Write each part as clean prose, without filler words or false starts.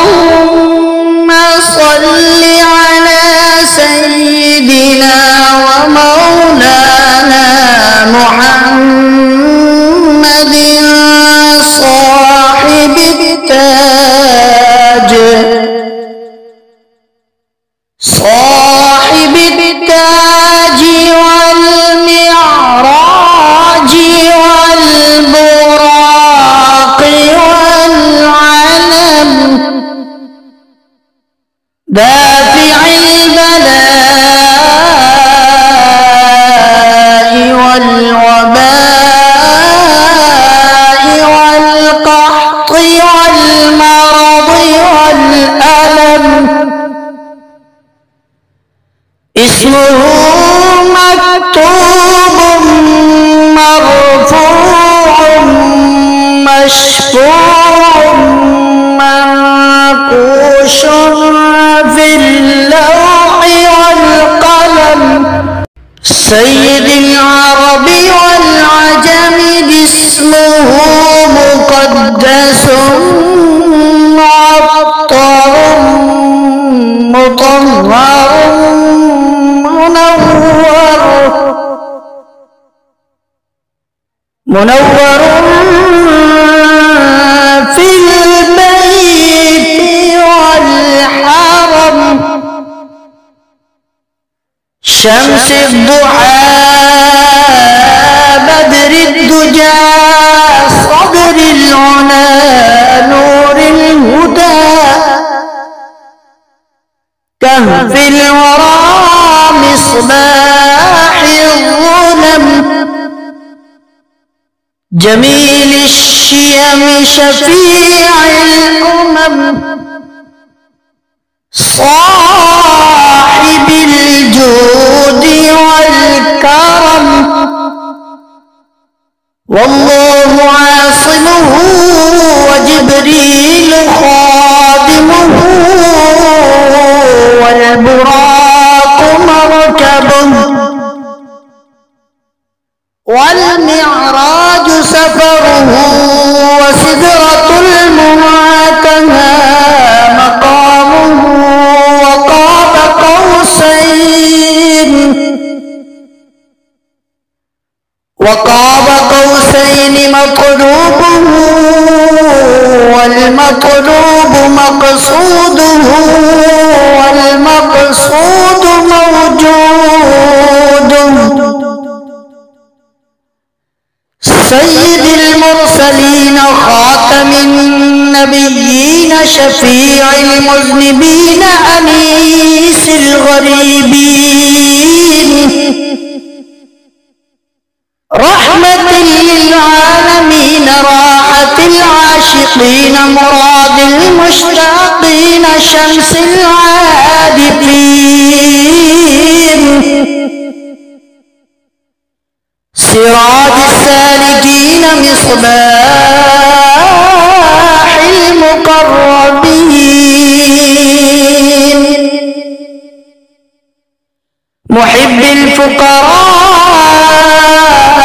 اللهم صل على سيدنا ومولانا محمد صاحب التاج والمعراج والبراق والعلم دافع البلاء والوباء والقحط والمرض والألم اسمه مكتوب مرفوع مشفوع منقوش في اللوح والقلم سيد العرب والعجم اسمه مقدس معطر مطهر منور في البيت والحرم شمس الضحى بدر الدجى صدر العلا نور الهدى كهف الورى مصباح الظلم جميل الشيم شفيع الأمم صاحب الجود والكرم والله عاصمه وجبريل خادمه والبراق مركبه والمعراج سفره وسدرة المنتهى مقامه وقاب قوسين مطلوبه والمطلوب مقصوده والمقصود موجوده سيد المرسلين خاتم النبيين شفيع المذنبين أنيس الغريبين رحمة للعالمين راحة العاشقين مراد المشتاقين شمس العارفين سراج السالكين مصباح المقربين محب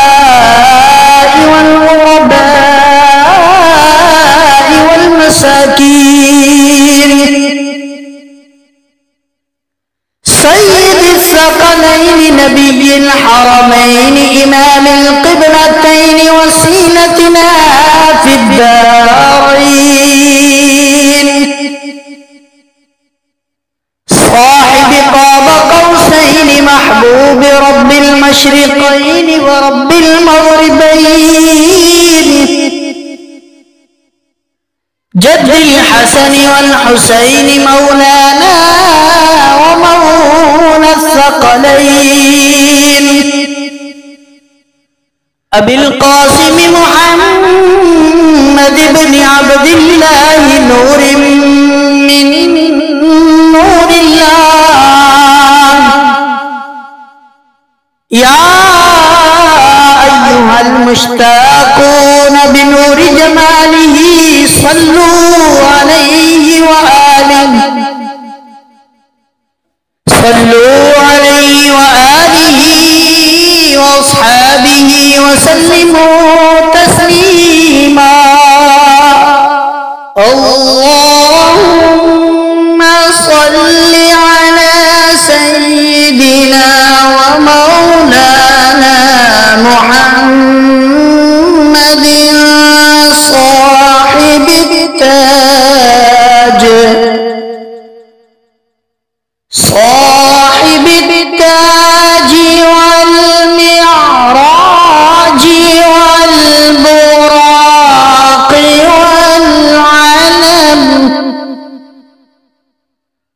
الفقراء والغرباء والمساكين سيد الثقلين نبي الحرمين إمام القبلتين وسيلتنا في الدارين صاحب قاب قوسين محبوب رب المشرقين ورب المغربين جد الحسن والحسين مولانا ومولى الثقلين أبي القاسم محمد بن عبد الله نور من نور الله يا أيها المشتاقون بنور جماله صلوا عليه وآله صلوا عليه وآله وأصحابه وسلموا تسليما. التاج والمعراج والبراق والعلم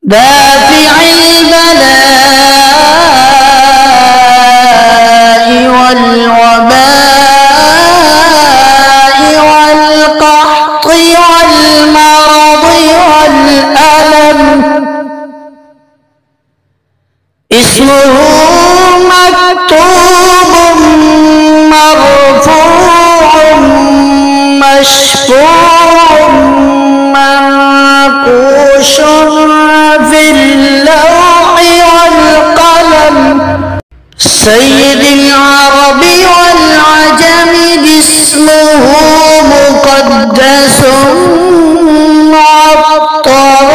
دافع البلاء والوباء والقحط والمرض والألم اسمه مكتوب مرفوع مشفوع منقوش في اللوح والقلم سيد العرب والعجم اسمه مقدس معطر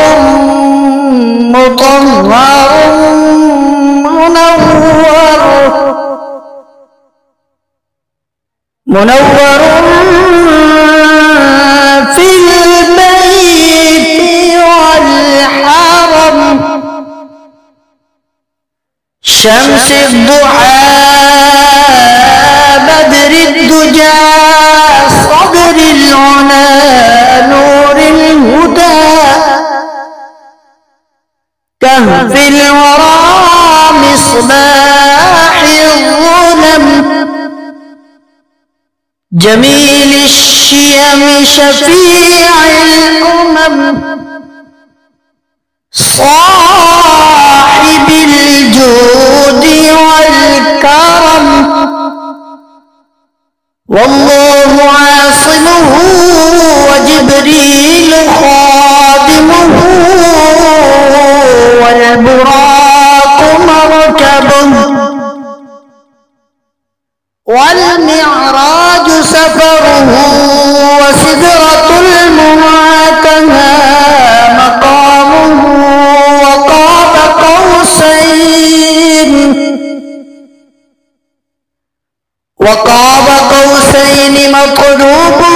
مطهر منور في البيت والحرم شمس الضحى بدر الدجى صدر العلا نور الهدى كهف الورى مصباح الظلم جميل الشيم شفيع الأمم صاحب الجود والكرم والله عاصمه وجبريل خادمه والبراق مركبه والمعراج سفره وسدرة المنتهى مقامه وقاب قوسين مطلوبه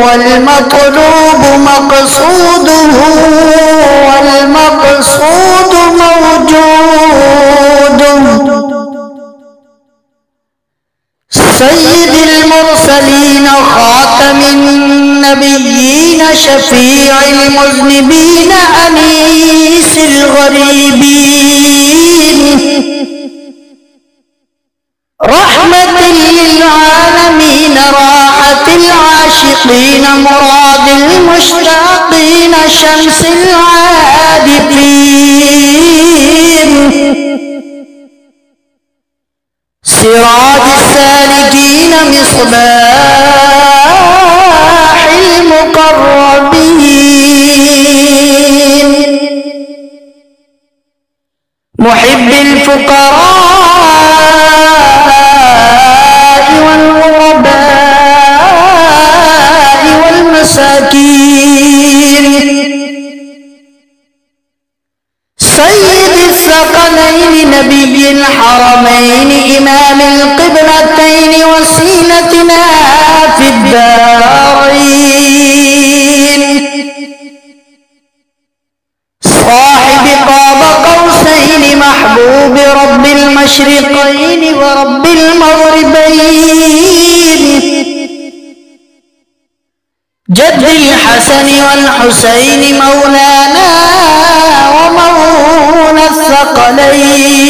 والمطلوب مقصوده والمقصود موجوده سيد المرسلين خاتم النبيين شفيع المذنبين أنيس الغريبين رحمة للعالمين راحة العاشقين مراد المشتاقين شمس العارفين سراج السالكين مصباح المقربين محب الفقراء والغرباء والمساكين سيد الثقلين نبي الحرمين إمام القبلتين وسيلتنا في الدارين صاحب قاب قوسين محبوب رب المشرقين ورب المغربين جد الحسن والحسين مولانا ومولى الثقلين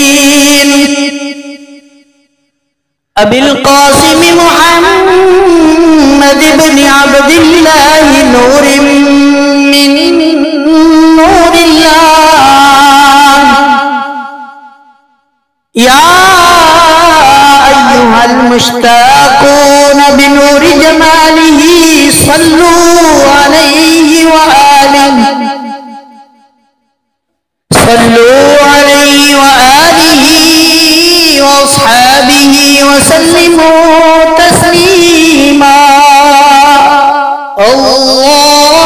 أبي القاسم محمد بن عبد الله نور من نور الله يا أيها المشتاقون بنور جماله صلوا عليه وآله صلوا عليه وآله وأصحابه وسلموا تسليما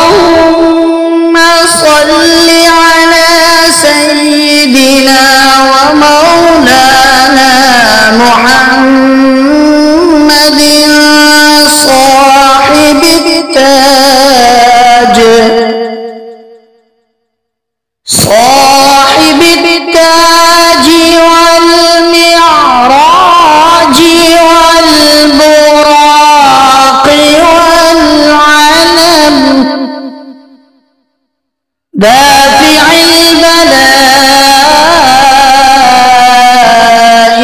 اللهم صل على سيدنا ومولانا محمد صاحب التاج صاحب التاج دافع البلاء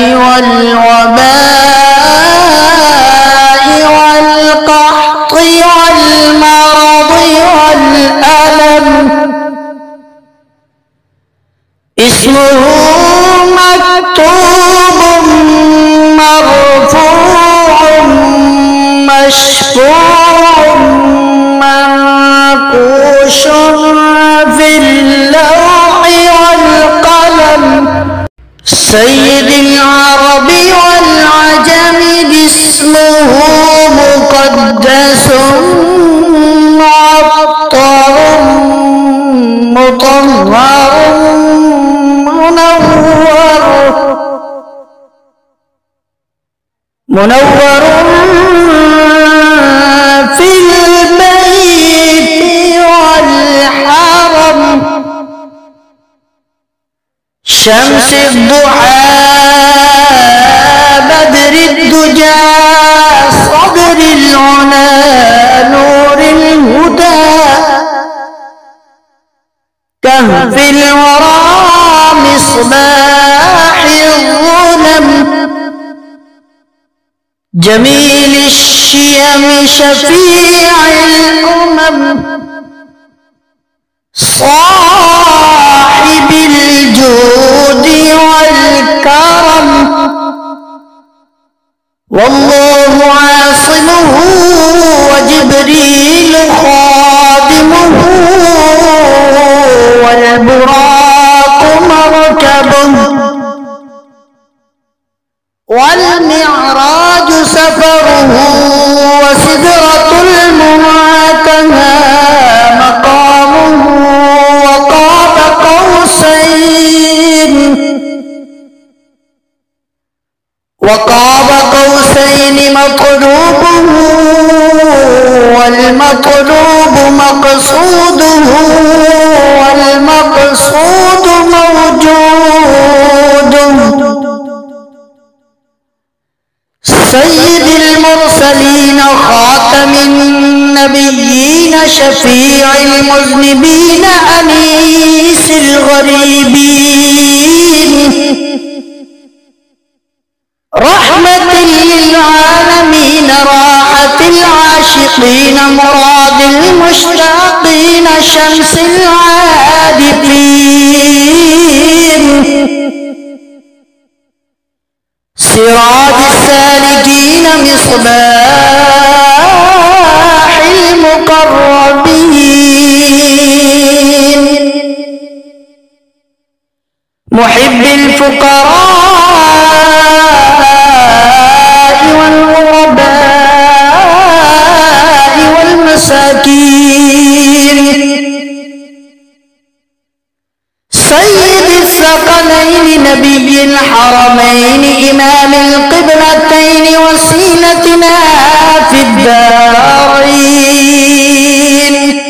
والوباء والقحط والمرض والألم اسمه مكتوب مرفوع مشفوع منقوش في اللوح والقلم سيد العرب والعجم اسمه مقدس معطر مطهر منور في البيت والحرم شمس الضحى بدر الدجى صدر العلا نور الهدى كهف الورى مصباح الظلم جميل الشيم شفيع الأمم صاحب الجود والكرم والله عاصمه وجبريل خادمه والبراق مركبه والمعراج سفره وسدرة المنتهى مقامه وقاب قوسين مطلوبه والمطلوب مقصوده والمقصود موجوده سيد المرسلين خاتم النبيين شفيع المذنبين أنيس الغريبين رحمة للعالمين راحة العاشقين مراد المشتاقين شمس العابدين سراج السالكين مصباح المقربين محب الفقراء والغرباء والمساكين سيد الثقلين نبي الحرمين إمام القبلتين وسيلتنا في الدارين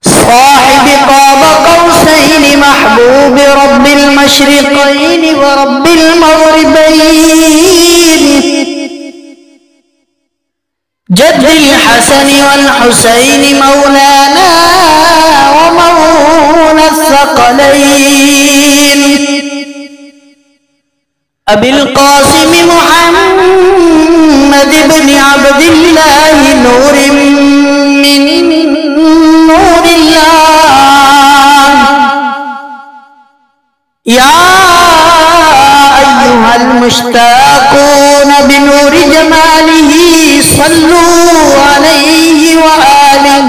صاحب قاب قوسين محبوب رب المشرقين ورب المغربين جد الحسن والحسين مولانا ومولى الثقلين أبي القاسم محمد بن عبد الله نور من نور الله يا أيها المشتاقون بنور جماله صلوا عليه وآله